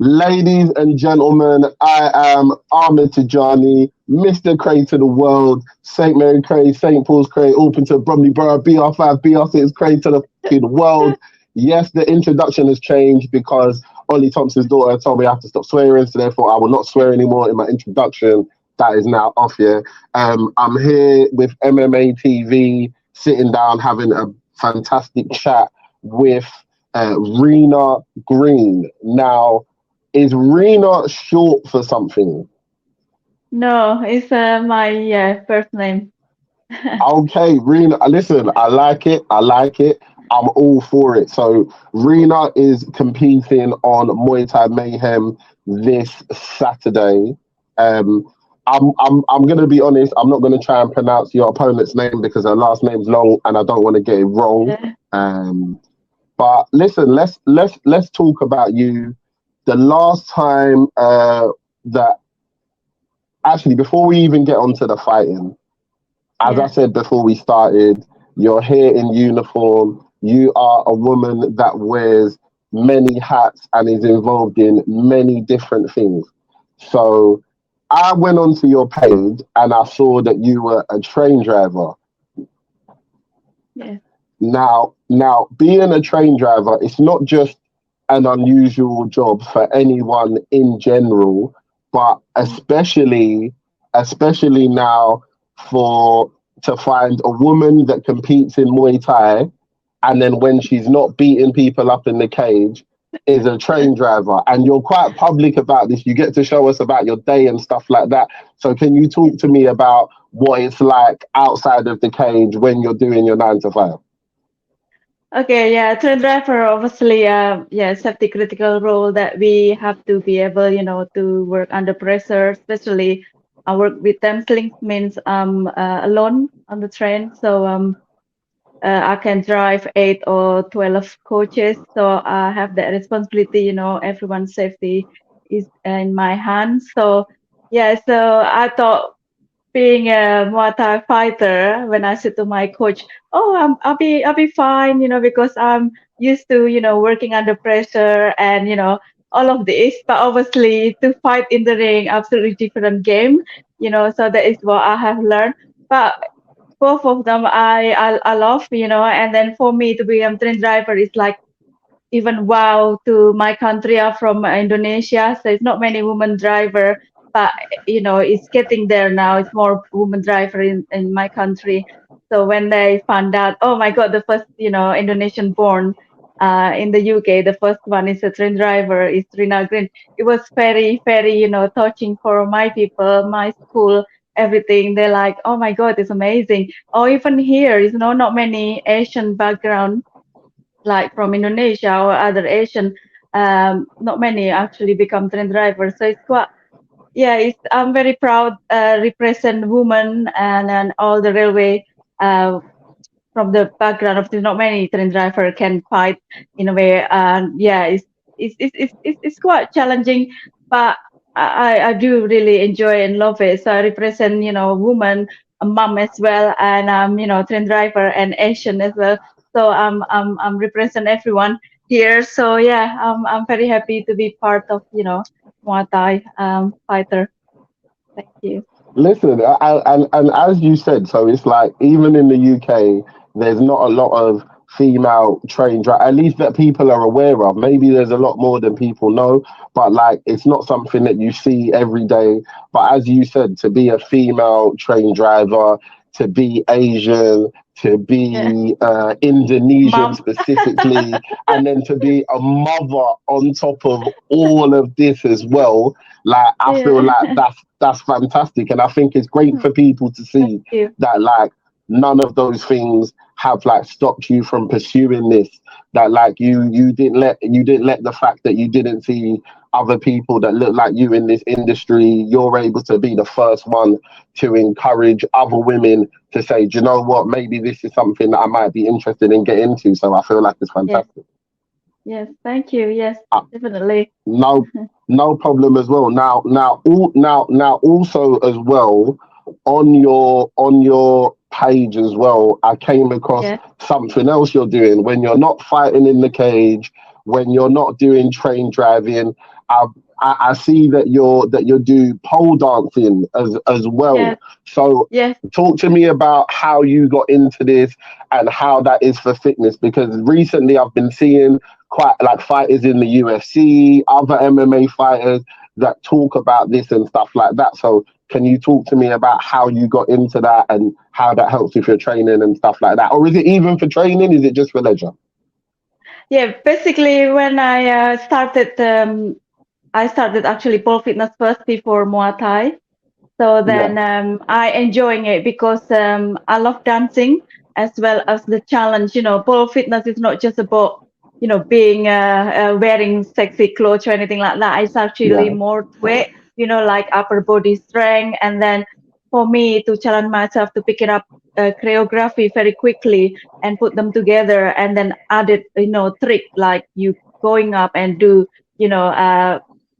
Ladies and gentlemen, I am Ahmed Tijani, Mr. Cray to the world, St. Mary Cray, St. Paul's Cray, Orpington, Bromley Borough, BR5, BR6 Cray to the fucking world. Yes, the introduction has changed because Ollie Thompson's daughter told me I have to stop swearing, so therefore I will not swear anymore in my introduction. That is now off here. I'm here with MMA TV, sitting down, having a fantastic chat with Rina Green. Now, is Rina short for something? No, it's my first name. Okay, Rina, listen, I like it. I like it. I'm all for it. So Rina is competing on Muay Thai Mayhem this Saturday. Um, I'm gonna be honest. I'm not gonna try and pronounce your opponent's name because her last name's long and I don't want to get it wrong. Yeah. Um, but listen, let's talk about you. The last time that actually before we even get onto the fighting, as I Yeah. said before we started, you're here in uniform. You are a woman that wears many hats and is involved in many different things. So I went onto your page and I saw that you were a train driver. Yeah. Now, being a train driver, it's not just an unusual job for anyone in general, but Mm. especially now for to find a woman that competes in Muay Thai, and then when she's not beating people up in the cage, is a train driver. And you're quite public about this. You get to show us about your day and stuff like that. So can you talk to me about what it's like outside of the cage when you're doing your 9 to 5? Okay, yeah, train driver obviously yeah, safety critical role that we have to be able, to work under pressure, especially I work with them slings means alone on the train. So I can drive 8 or 12 coaches. So I have that responsibility, everyone's safety is in my hands. So yeah, so I thought being a Muay Thai fighter, when I said to my coach, "Oh, I'll be fine," because I'm used to, working under pressure and all of this. But obviously, to fight in the ring, absolutely different game, So that is what I have learned. But both of them, I love, And then for me to be a train driver is like even wow to my country. I'm from Indonesia, so it's not many women driver, but it's getting there now. It's more women driver in my country. So when they found out, oh my God, the first Indonesian born in the UK, the first one is a train driver, is Rina Green. It was very very touching for my people, my school. Everything they're like, oh my God, it's amazing. Or even here, not many Asian background like from Indonesia or other Asian, not many actually become train drivers. So it's quite, yeah, I'm very proud represent women and all the railway uh, from the background of there's not many train driver can fight in a way. And yeah, it's quite challenging, but I do really enjoy and love it. So I represent woman, a mom as well, and train driver and Asian as well. So I'm represent everyone here. So yeah, I'm very happy to be part of Muay Thai fighter. Thank you. Listen, and as you said, so it's like even in the UK, there's not a lot of female trained drive, at least that people are aware of. Maybe there's a lot more than people know, but like it's not something that you see every day. But as you said, to be a female trained driver, to be Asian, to Yeah, be Indonesian mom. specifically, and then to be a mother on top of all of this as well, like I feel Yeah. like that's fantastic, and I think it's great for people to Thank see you. that like none of those things have like stopped you from pursuing this. That like you didn't let the fact that you didn't see other people that look like you in this industry. You're able to be the first one to encourage other women to say, do you know what? Maybe this is something that I might be interested in getting into. So I feel like it's Yes. fantastic. Yes, thank you. Yes, Uh, definitely. no, no problem as well. Now, also as well on your page as well, I came across Yeah, something else you're doing when you're not fighting in the cage, when you're not doing train driving. I see that you do pole dancing as well. Yes, So yes, talk to me about how you got into this and how that is for fitness, because recently I've been seeing quite like fighters in the UFC, other MMA fighters that talk about this and stuff like that. So can you talk to me about how you got into that and how that helps with your training and stuff like that? Or is it even for training? Is it just for leisure? yeah. Basically, when I started actually pole fitness first before Muay Thai. So Yeah, then I enjoying it because I love dancing as well as the challenge. Pole fitness is not just about being wearing sexy clothes or anything like that. It's actually yeah, more to it. Like upper body strength, and then for me to challenge myself to pick it up choreography very quickly and put them together, and then added trick like you going up and do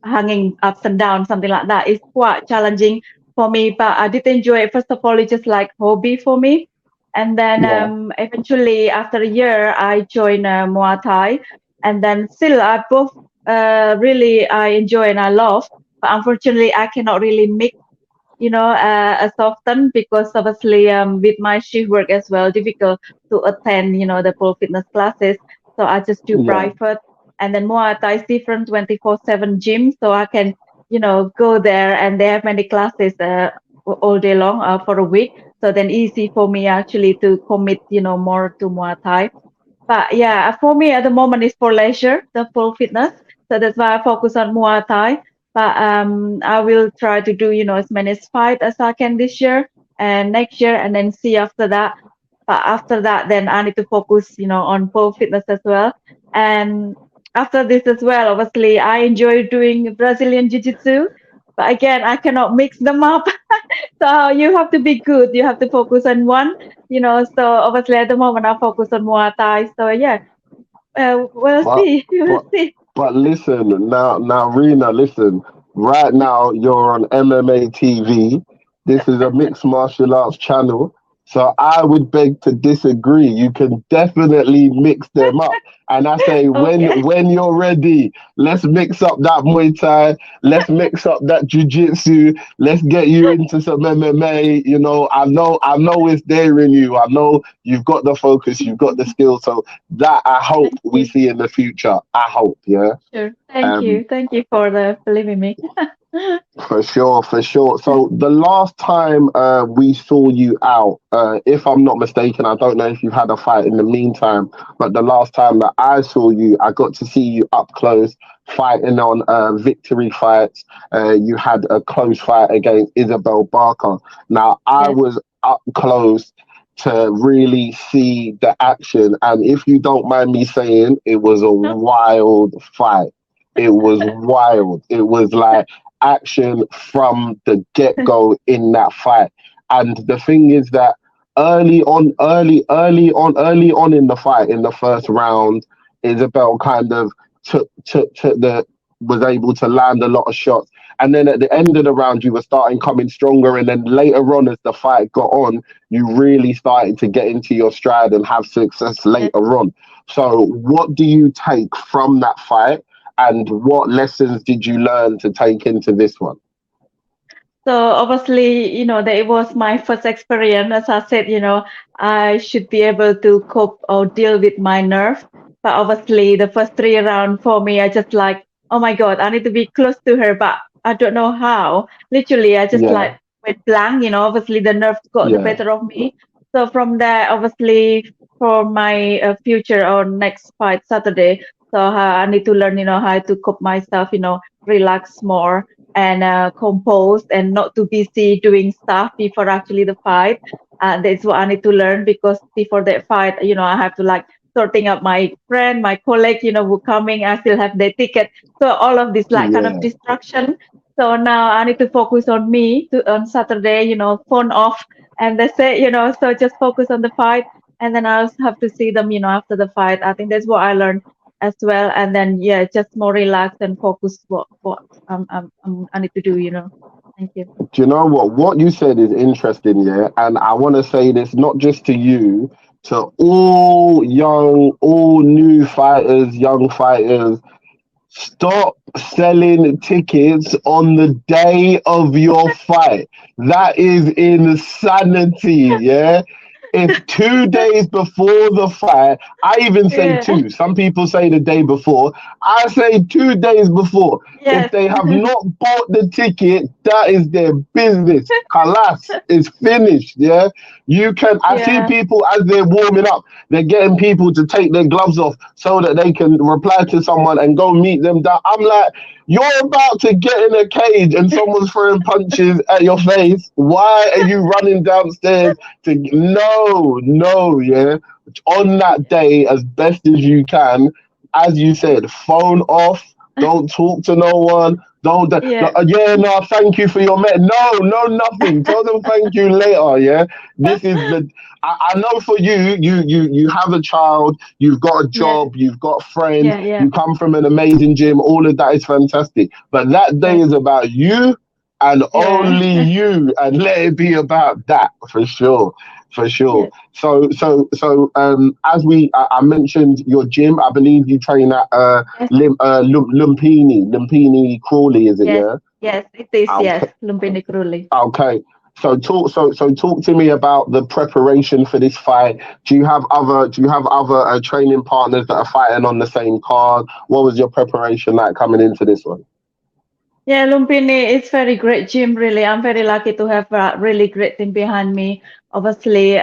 hanging ups and downs, something like that. It's quite challenging for me, but I did enjoy it. First of all, it's just like hobby for me. And then yeah, eventually, after a year, I joined Muay Thai. And then still, I both really I enjoy and I love. But unfortunately, I cannot really mix, as often because obviously with my shift work as well, difficult to attend, the pole fitness classes. So I just do yeah, private. And then Muay Thai is different 24/7 gym. So I can, go there and they have many classes all day long for a week. So then easy for me actually to commit, more to Muay Thai. But yeah, for me at the moment it's for leisure, the full fitness. So that's why I focus on Muay Thai. But I will try to do, as many fight as I can this year and next year, and then see after that. But after that, then I need to focus, on full fitness as well. And after this as well, obviously, I enjoy doing Brazilian Jiu Jitsu. But again, I cannot mix them up. So you have to be good. You have to focus on one, So obviously at the moment I focus on Muay Thai. So yeah, we'll but see. We'll but see. but listen now, Rena, listen. Right now, you're on MMA TV. This is a mixed martial arts channel, so I would beg to disagree. You can definitely mix them up, and I say Okay. when you're ready, let's mix up that Muay Thai. Let's mix up that Jiu Jitsu. Let's get you into some MMA. I know it's there in you. I know you've got the focus, you've got the skill. So that I hope Thank we you. see in the future. I hope, yeah. Sure. Thank Um, you. Thank you for the believing me. for sure, for sure. So the last time we saw you out, if I'm not mistaken, I don't know if you've had a fight in the meantime, but the last time that I saw you, I got to see you up close fighting on victory fights. You had a close fight against Isabel Barker. Now I Yes. was up close to really see the action, and if you don't mind me saying, it was a wild fight. It was wild. It was like action from the get go in that fight. And the thing is that early on in the fight, in the first round, Isabel kind of took the was able to land a lot of shots. And then at the end of the round, you were starting coming stronger. And then later on, as the fight got on, you really started to get into your stride and have success Yes. later on. So, what do you take from that fight? And what lessons did you learn to take into this one? So obviously, that it was my first experience. As I said, I should be able to cope or deal with my nerve. But obviously, the first three rounds for me, I just like, oh my God, I need to be close to her, but I don't know how. Literally, I just Yeah, like went blank. Obviously the nerves got the yeah, better of me. So from there, obviously, for my future or next fight Saturday, so I need to learn, how to cope myself, relax more and composed and not too busy doing stuff before actually the fight. That's what I need to learn because before that fight, I have to like sorting up my friend, my colleague, who coming. I still have their ticket. So all of this like kind of yeah. distraction. So now I need to focus on me on Saturday, phone off, and that's it, So just focus on the fight, and then I'll have to see them, after the fight. I think that's what I learned as well. And then yeah, just more relaxed and focus what I need to do. Thank you. Do you know what? What you said is interesting, yeah. And I want to say this not just to you, to all new fighters, young fighters. Stop selling tickets on the day of your fight. That is insanity, yeah? If 2 days before the fight, I even say Yeah. two. Some people say the day before. I say 2 days before. If Yes. they have not bought the ticket, that is their business. Kalas is finished, yeah? I see Yeah. people as they're warming up, they're getting people to take their gloves off so that they can reply to someone and go meet them. I'm like, you're about to get in a cage and someone's throwing punches at your face. Why are you running downstairs to no, no, yeah? On that day, as best as you can, as you said, phone off, don't talk to no one. Don't Yeah. yeah, no, thank you for your no, no, nothing. Tell them thank you later. Yeah, this is the. I know for you, you have a child, you've got a Yeah. job, you've got friends, Yeah. Yeah. you come from an amazing gym. All of that is fantastic, but that day Yes. is about you and Yeah. only you, and let it be about that for sure. For sure. Yes. As I mentioned your gym, I believe you train at Yes. Lumpini Crawley, is it? Yes. Yeah. Yes. It is. Yes. Okay. Lumpini Kruli. Okay. So talk to me about the preparation for this fight. Do you have other training partners that are fighting on the same card? What was your preparation like coming into this one? Yeah, Lumpini is very great gym, really. I'm very lucky to have a really great team behind me. Obviously,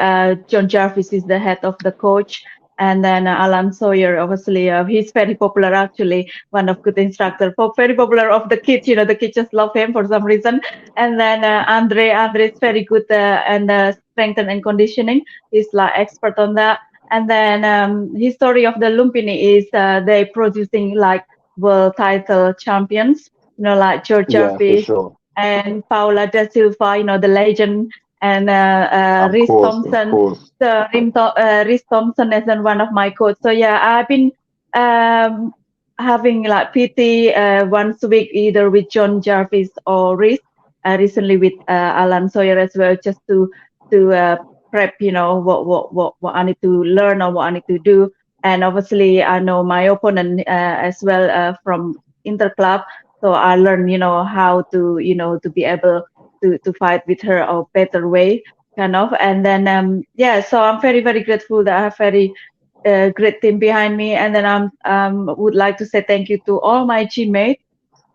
John Jarvis is the head of the coach. And then Alan Sawyer, obviously, he's very popular, actually, one of good instructor, very popular of the kids. The kids just love him for some reason. And then Andre is very good and strength and conditioning. He's like expert on that. And then history of the Lumpini is they producing like world title champions, like George Yeah, for Jarvis sure. and Paula da Silva, the legend, and Of Rhys course, of Thompson. course. So Rhys Thompson is one of my coach. So yeah, I've been um, having like PT once a week, either with John Jarvis or Rhys. Recently with Alan Sawyer as well, just to prep, what I need to learn or what I need to do. And obviously, I know my opponent as well from Interclub, so I learned, how to be able to fight with her a better way, kind of. And then yeah, so I'm very very grateful that I have very great team behind me. And then would like to say thank you to all my teammates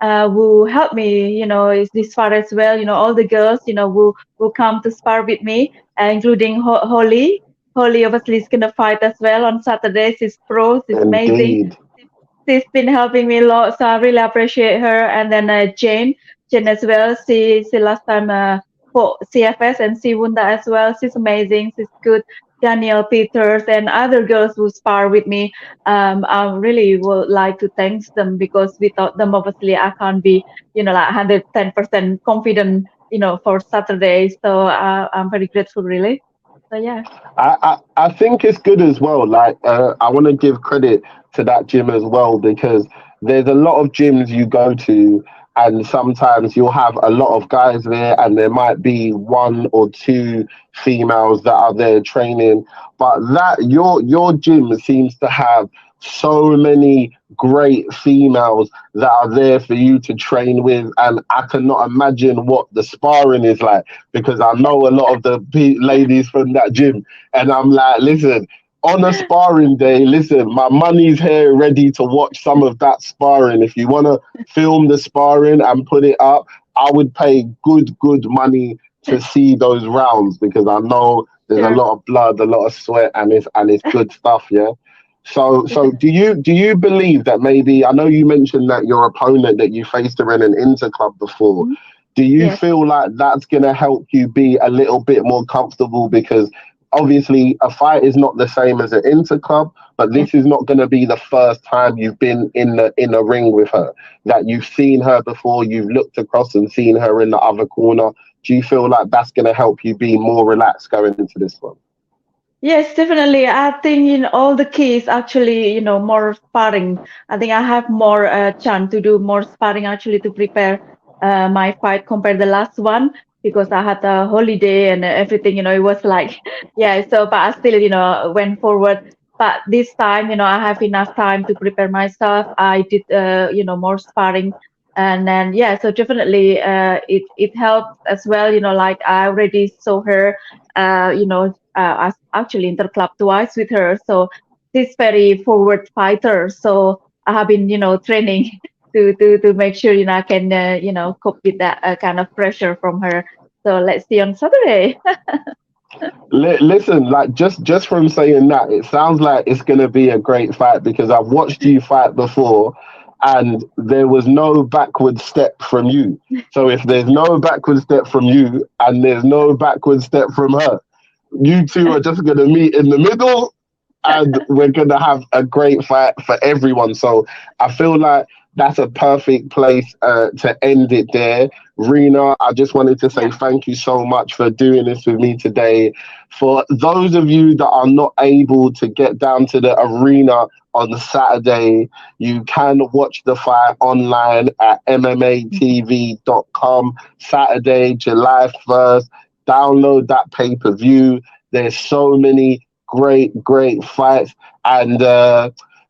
who helped me, is this far as well. All the girls, who come to spar with me, including Holly. Holly obviously is gonna fight as well on Saturday. She's pro. She's amazing. Indeed. She's been helping me a lot, so I really appreciate her. And then Jane as well. She last time for CFS, and she won that as well. She's amazing. She's good. Danielle Peters and other girls who spar with me. I really would like to thank them, because without them, obviously, I can't be, like 110% confident, for Saturday. So I'm very grateful, really. So yeah. I think it's good as well. Like, I want to give credit to that gym as well, because there's a lot of gyms you go to, and sometimes you'll have a lot of guys there, and there might be one or two females that are there training. But your gym seems to have so many great females that are there for you to train with, and I cannot imagine what the sparring is like, because I know a lot of the ladies from that gym, and I'm like, listen, on a sparring day, listen, my money's here ready to watch some of that sparring. If you want to film the sparring and put it up, I would pay good money to see those rounds, because I know there's a Sure. lot of blood, a lot of sweat, and it's good stuff, yeah. So do you believe that, maybe, I know you mentioned that your opponent that you faced her in an interclub before, Mhm. do you Yes. feel like that's going to help you be a little bit more comfortable? Because obviously a fight is not the same as an interclub, but Yes. this is not going to be the first time you've been in a ring with her, that you've seen her before, you've looked across and seen her in the other corner. Do you feel like that's going to help you be more relaxed going into this one? Yes, definitely. I think in all the case, actually, more sparring. I think I have more chance to do more sparring, actually, to prepare my fight compared the last one, because I had a holiday and everything. It was like, yeah. So, but I still, went forward. But this time, I have enough time to prepare myself. I did, more sparring, and then yeah, so definitely, it helps as well. Like I already saw her, I actually interclub twice with her, so she's very forward fighter. So I have been, training to make sure I can, cope with that kind of pressure from her. So let's see on Saturday. Listen, like just from saying that, it sounds like it's gonna be a great fight because I've watched you fight before, and there was no backward step from you. So if there's no backward step from you and there's no backward step from her, you two are just gonna meet in the middle, and we're gonna have a great fight for everyone. So I feel like that's a perfect place to end it there. Rena, I just wanted to say Yeah. thank you so much for doing this with me today. For those of you that are not able to get down to the arena on Saturday, you can watch the fight online at MMATV.com Saturday, July 1st. Download that pay-per-view. There's so many great fights. And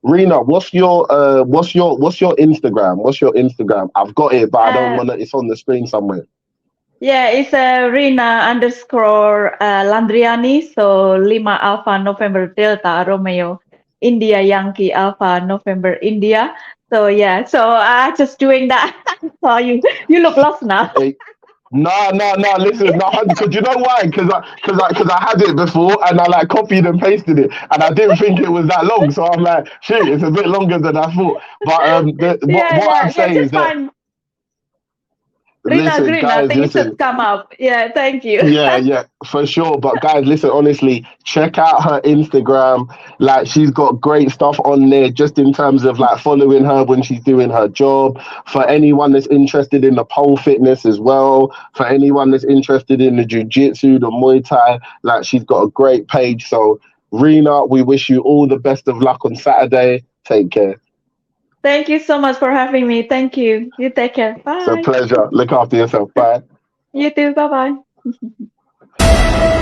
Rena, what's your Instagram? What's your Instagram? I've got it, but I don't Uh, want to. It's on the screen somewhere. Yeah, it's Rina underscore Landriani. So Lima Alpha November Delta Romeo India Yankee Alpha November India. So yeah, so I just doing that. So you look lost now. Hey, no. Listen, no, because you know why? Because I had it before and I like copied and pasted it, and I didn't think it was that long. So I'm like, shit, it's a bit longer than I thought. But what I'd Yeah. say is Just that find Rina listen, Green. I guys, think it listen. should come up. Yeah, thank you. Yeah, for sure. But guys, listen, honestly, check out her Instagram. Like, she's got great stuff on there, just in terms of like following her when she's doing her job. For anyone that's interested in the pole fitness as well, for anyone that's interested in the jiu-jitsu, the Muay Thai, like, she's got a great page. So, Rena, we wish you all the best of luck on Saturday. Take care. Thank you so much for having me. Thank you. You take care. It's a Bye. pleasure. Look after yourself. Bye. You too. Bye bye.